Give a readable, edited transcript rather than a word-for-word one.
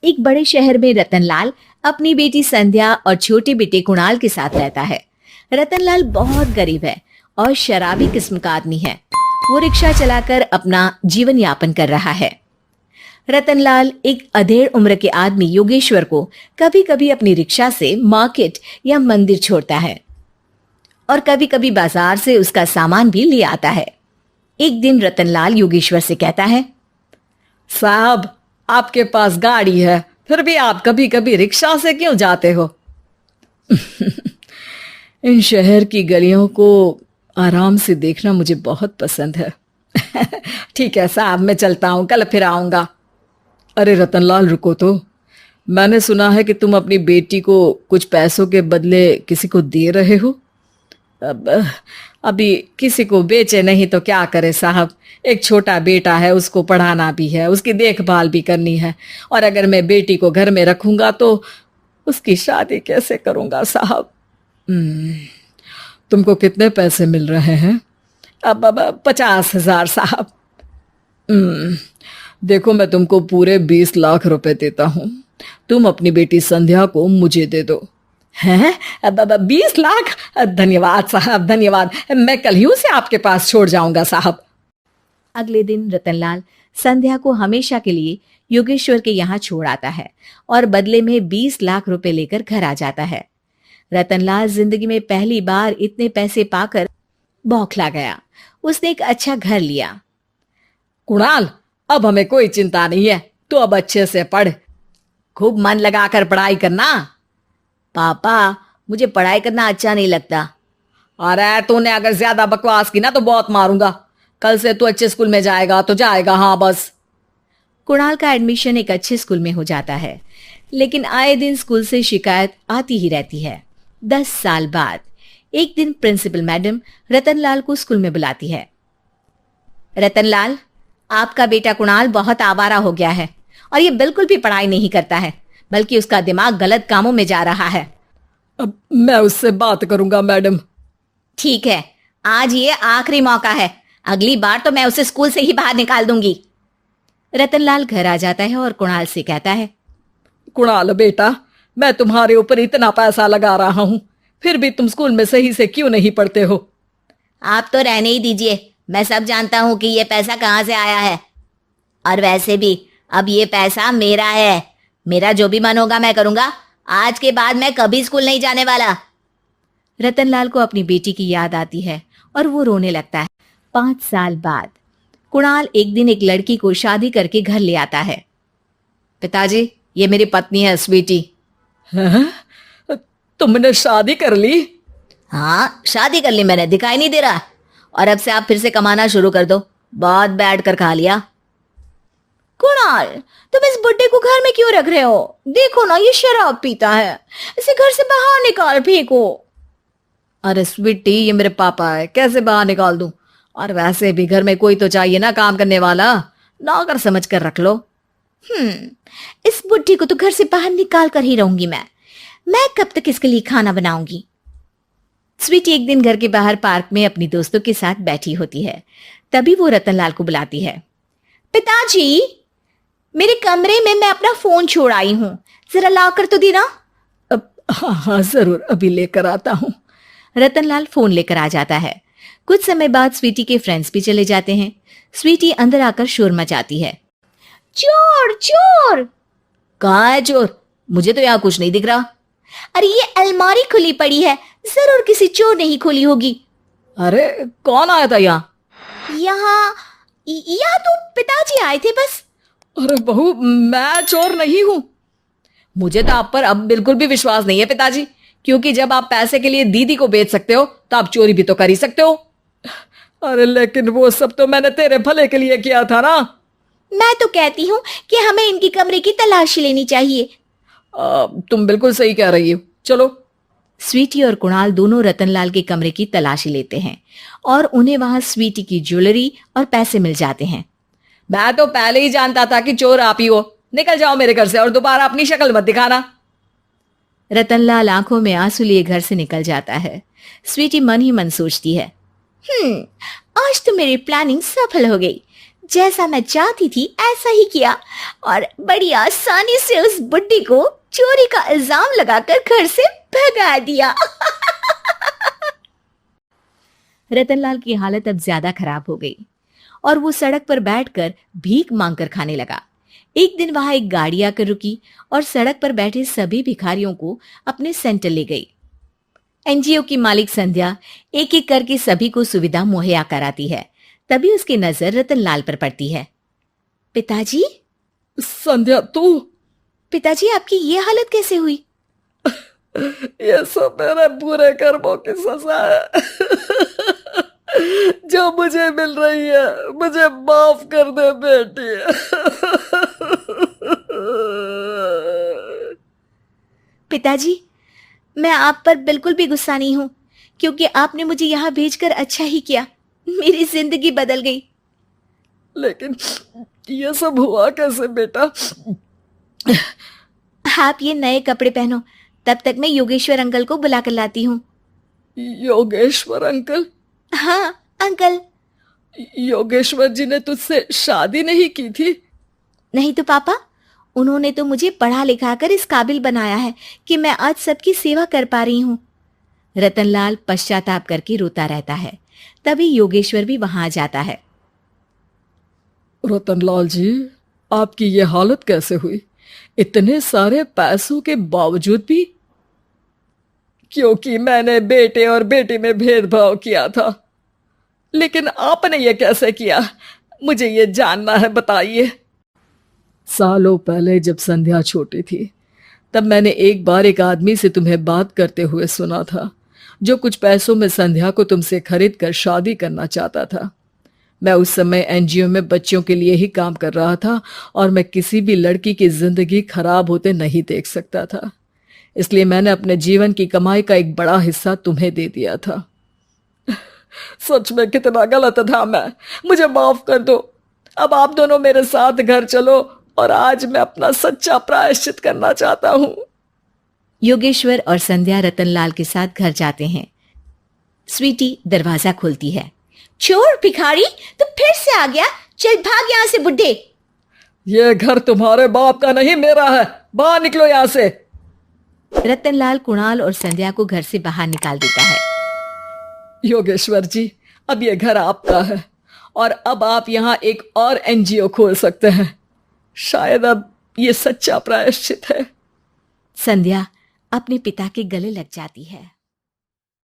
एक बड़े शहर में रतनलाल अपनी बेटी संध्या और छोटे बेटे कुणाल के साथ रहता है। रतनलाल बहुत गरीब है और शराबी किस्म का आदमी है। वो रिक्शा चलाकर अपना जीवन यापन कर रहा है। रतनलाल एक अधेड़ उम्र के आदमी योगेश्वर को कभी कभी अपनी रिक्शा से मार्केट या मंदिर छोड़ता है और कभी कभी बाजार से उसका सामान भी ले आता है। एक दिन रतनलाल योगेश्वर से कहता है, साहब, आपके पास गाड़ी है, फिर भी आप कभी कभी रिक्शा से क्यों जाते हो? इन शहर की गलियों को आराम से देखना मुझे बहुत पसंद है। ठीक है साहब, मैं चलता हूँ, कल फिर आऊँगा। अरे रतनलाल, रुको तो। मैंने सुना है कि तुम अपनी बेटी को कुछ पैसों के बदले किसी को दे रहे हो। अभी किसी को बेचे नहीं तो क्या करे साहब। एक छोटा बेटा है, उसको पढ़ाना भी है, उसकी देखभाल भी करनी है, और अगर मैं बेटी को घर में रखूंगा तो उसकी शादी कैसे करूंगा साहब। तुमको कितने पैसे मिल रहे हैं? अब 50,000 साहब। देखो, मैं तुमको पूरे 20 लाख रुपए देता हूँ। तुम अपनी बेटी संध्या को मुझे दे दो। हैं? अब 20 लाख? धन्यवाद साहब, धन्यवाद। मैं कल ही उसे आपके पास छोड़ जाऊंगा साहब। अगले दिन रतनलाल संध्या को हमेशा के लिए योगेश्वर के यहाँ छोड़ आता है और बदले में 20 लाख रुपए लेकर घर आ जाता है। रतनलाल जिंदगी में पहली बार इतने पैसे पाकर बौखला गया। उसने एक अच्छा घर लिया। कुणाल, अब हमें कोई चिंता नहीं है, तो अब अच्छे से पढ़, खूब मन लगाकर पढ़ाई करना। पापा, मुझे पढ़ाई करना अच्छा नहीं लगता। अरे तूने अगर ज्यादा बकवास की ना तो बहुत मारूंगा। कल से तू अच्छे स्कूल में जाएगा तो जाएगा, हाँ बस। कुणाल का एडमिशन एक अच्छे स्कूल में हो जाता है, लेकिन आए दिन स्कूल से शिकायत आती ही रहती है। 10 साल बाद एक दिन प्रिंसिपल मैडम रतनलाल को स्कूल में बुलाती है। रतनलाल, आपका बेटा कुणाल बहुत आवारा हो गया है और ये बिल्कुल भी पढ़ाई नहीं करता है, बल्कि उसका दिमाग गलत कामों में जा रहा है। अब मैं उससे बात करूंगा मैडम। ठीक है, आज ये आखिरी मौका है, अगली बार तो मैं उसे स्कूल से ही बाहर निकाल दूंगी। रतनलाल घर आ जाता है और कुणाल से कहता है, कुणाल बेटा, मैं तुम्हारे ऊपर इतना पैसा लगा रहा हूं, फिर भी तुम स्कूल में सही से क्यों नहीं पढ़ते हो? आप तो रहने ही दीजिए, मैं सब जानता हूं कि ये पैसा कहां से आया है। और वैसे भी अब ये पैसा मेरा है, मेरा जो भी मन होगा मैं करूंगा। आज के बाद मैं कभी स्कूल नहीं जाने वाला। रतनलाल को अपनी बेटी की याद आती है और वो रोने लगता है। 5 साल बाद कुणाल एक दिन एक लड़की को शादी करके घर ले आता है। पिताजी, ये मेरी पत्नी है स्वीटी। तुमने शादी कर ली? हाँ, शादी कर ली मैंने, दिखाई नहीं दे रहा। और अब से आप फिर से कमाना शुरू कर दो, बहुत बैठ कर खा लिया। कुणाल, तुम इस बुड्ढे को घर में क्यों रख रहे हो? देखो ना, ये शराब पीता है, इसे घर से बाहर निकाल फेंको। अरे स्वीटी, ये मेरे पापा है, कैसे बाहर निकाल दूं? और वैसे भी घर में कोई तो चाहिए ना काम करने वाला, नौकर समझ कर रख लो। इस बुड्ढी को तो घर से बाहर निकाल कर ही रहूंगी मैं कब तक इसके लिए खाना बनाऊंगी। स्वीटी एक दिन घर के बाहर पार्क में अपनी दोस्तों के साथ बैठी होती है। तभी वो रतनलाल को बुलाती है। पिताजी, मेरे कमरे में मैं अपना फोन छोड़ आई हूं, जरा ला कर तो देना। हाँ जरूर, अभी लेकर आता हूँ। रतनलाल फोन लेकर आ जाता है। कुछ समय बाद स्वीटी के फ्रेंड्स भी चले जाते हैं। स्वीटी अंदर आकर शोर मचाती है। चोर चोर! कहाँ है चोर? मुझे तो यहाँ कुछ नहीं दिख रहा। अरे ये अलमारी खुली पड़ी है, जरूर किसी चोर ने ही खोली होगी। अरे कौन आया था यहाँ? यहाँ तो पिताजी आए थे बस। अरे बहू, मैं चोर नहीं हूँ। मुझे तो आप पर अब बिल्कुल भी विश्वास नहीं है पिताजी, क्योंकि जब आप पैसे के लिए दीदी को बेच सकते हो तो आप चोरी भी तो कर ही सकते हो। अरे लेकिन वो सब तो मैंने तेरे भले के लिए किया था ना। मैं तो कहती हूँ कि हमें इनकी कमरे की तलाशी लेनी चाहिए। तुम बिल्कुल सही कह रही हो, चलो। स्वीटी और कुणाल दोनों रतनलाल के कमरे की तलाशी लेते हैं और उन्हें वहां स्वीटी की ज्वेलरी और पैसे मिल जाते हैं। मैं तो पहले ही जानता था कि चोर आप ही हो। निकल जाओ मेरे घर से और दोबारा अपनी शक्ल मत दिखाना। रतनलाल आंखों में आंसू लिए घर से निकल जाता है। स्वीटी मन ही मन सोचती है, आज तो मेरी प्लानिंग सफल हो गई। जैसा मैं चाहती थी ऐसा ही किया और बड़ी आसानी से उस बुड्ढी को चोरी का इल्जाम लगाकर घर से भगा दिया। रतनलाल की हालत अब ज्यादा खराब हो गई और वो सड़क पर बैठकर भीख मांगकर खाने लगा। एक दिन वहां एक गाड़ी आकर रुकी और सड़क पर बैठे सभी भिखारियों को अपने सेंटर ले गई। एनजीओ की मालिक संध्या एक एक करके सभी को सुविधा मुहैया कराती है। तभी उसकी नजर रतनलाल पर पड़ती है। पिताजी? संध्या तू? पिताजी, आपकी ये हालत कैसे हुई? ये सब मेरे बुरे कर्मों की सजा है जो मुझे मिल रही है। मुझे माफ कर दे बेटी। पिताजी, मैं आप पर बिल्कुल भी गुस्सा नहीं हूं, क्योंकि आपने मुझे यहाँ भेजकर अच्छा ही किया। मेरी जिंदगी बदल गई। लेकिन ये सब हुआ कैसे बेटा? आप ये नए कपड़े पहनो, तब तक मैं योगेश्वर अंकल को बुला कर लाती हूँ। योगेश्वर अंकल? हाँ अंकल। योगेश्वर जी ने तुझसे शादी नहीं की थी? नहीं तो पापा, उन्होंने तो मुझे पढ़ा लिखा कर इस काबिल बनाया है कि मैं आज सबकी सेवा कर पा रही हूँ। रतनलाल पश्चाताप करके रोता रहता है। तभी योगेश्वर भी वहां आ जाता है। रतनलाल जी, आपकी ये हालत कैसे हुई? इतने सारे पैसों के बावजूद भी? क्योंकि मैंने बेटे और बेटी में भेदभाव किया था। लेकिन आपने ये कैसे किया? मुझे ये जानना है, बताइए। सालों पहले जब संध्या छोटी थी, तब मैंने एक बार एक आदमी से तुम्हें बात करते हुए सुना था, जो कुछ पैसों में संध्या को तुमसे खरीद कर शादी करना चाहता था। मैं उस समय एनजीओ में बच्चों के लिए ही काम कर रहा था और मैं किसी भी लड़की की जिंदगी खराब होते नहीं देख सकता था। इसलिए मैंने अपने जीवन की कमाई का एक बड़ा हिस्सा तुम्हें दे दिया था। सच में कितना गलत था मैं। मुझे माफ कर दो। अब आप दोनों मेरे साथ घर चलो और आज मैं अपना सच्चा प्रायश्चित करना चाहता हूँ। योगेश्वर और संध्या रतनलाल के साथ घर जाते हैं। स्वीटी दरवाजा खोलती है। चोर भिखारी, तू फिर से आ गया? चल भाग यहाँ से बुड्ढे। ये घर तुम्हारे बाप का नहीं, मेरा है। बाहर निकलो यहाँ से। रतनलाल कुणाल और संध्या को घर से बाहर निकाल देता है। योगेश्वर जी, अब ये घर आपका है और अब आप यहाँ एक और एनजीओ खोल सकते हैं। शायद अब ये सच्चा प्रायश्चित है। संध्या अपने पिता के गले लग जाती है।